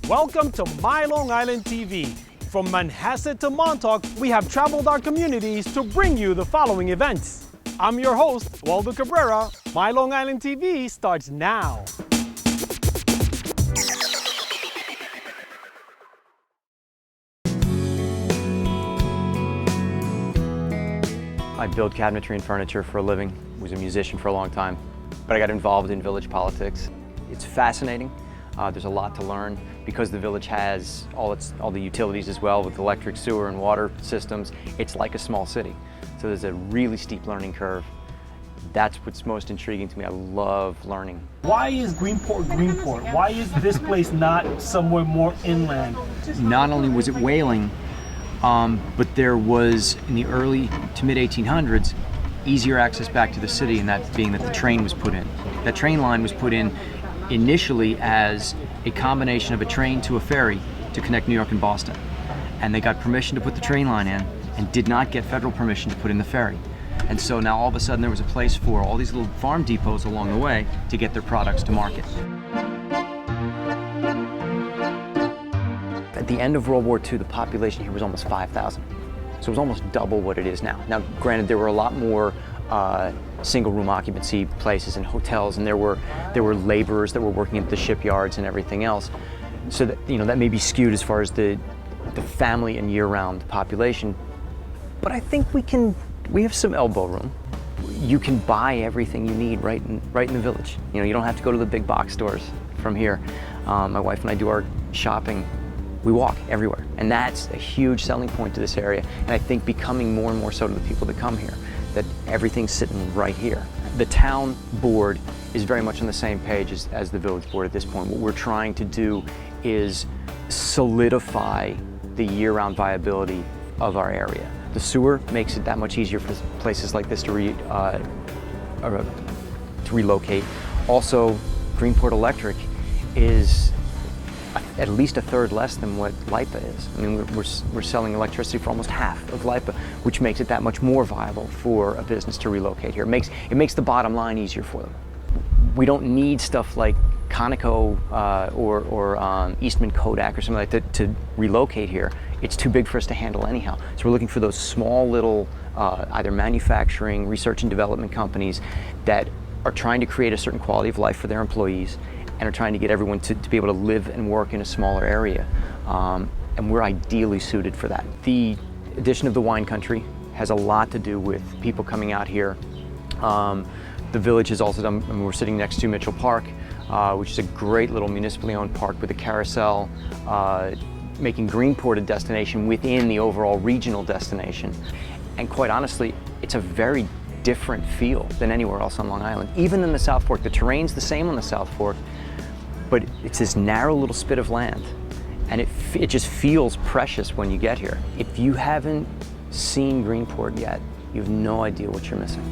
Welcome to My Long Island TV. From Manhasset to Montauk, we have traveled our communities to bring you the following events. I'm your host, Waldo Cabrera. My Long Island TV starts now. I build cabinetry and furniture for a living. Was a musician for a long time, but I got involved in village politics. It's fascinating. There's a lot to learn because the village has all the utilities as well with electric, sewer, and water systems. It's like a small city. So there's a really steep learning curve. That's what's most intriguing to me. I love learning. Why is Greenport? Why is this place not somewhere more inland? Not only was it whaling, but there was, in the early to mid 1800s, easier access back to the city, and that being that the train was put in. That train line was put in initially as a combination of a train to a ferry to connect New York and Boston. And they got permission to put the train line in and did not get federal permission to put in the ferry. And so now all of a sudden there was a place for all these little farm depots along the way to get their products to market. At the end of World War II, the population here was almost 5,000. So it was almost double what it is now. Now, granted, there were a lot more single room occupancy places and hotels, and there were laborers that were working at the shipyards and everything else. So that, that may be skewed as far as the family and year-round population. But I think we have some elbow room. You can buy everything you need right in the village. You don't have to go to the big box stores from here. My wife and I do our shopping. We walk everywhere, and that's a huge selling point to this area, and I think becoming more and more so to the people that come here, that everything's sitting right here. The town board is very much on the same page as the village board at this point. What we're trying to do is solidify the year-round viability of our area. The sewer makes it that much easier for places like this to relocate. Also, Greenport Electric is at least a third less than what LIPA is. I mean, we're selling electricity for almost half of LIPA, which makes it that much more viable for a business to relocate here. It makes the bottom line easier for them. We don't need stuff like Conoco or Eastman Kodak or something like that to relocate here. It's too big for us to handle anyhow. So we're looking for those small little either manufacturing, research and development companies that are trying to create a certain quality of life for their employees and are trying to get everyone to be able to live and work in a smaller area. And we're ideally suited for that. The addition of the wine country has a lot to do with people coming out here. The village has also done, we're sitting next to Mitchell Park, which is a great little municipally owned park with a carousel, making Greenport a destination within the overall regional destination. And quite honestly, it's a very different feel than anywhere else on Long Island. Even in the South Fork, the terrain's the same on the South Fork, but it's this narrow little spit of land, and it just feels precious when you get here. If you haven't seen Greenport yet, you have no idea what you're missing.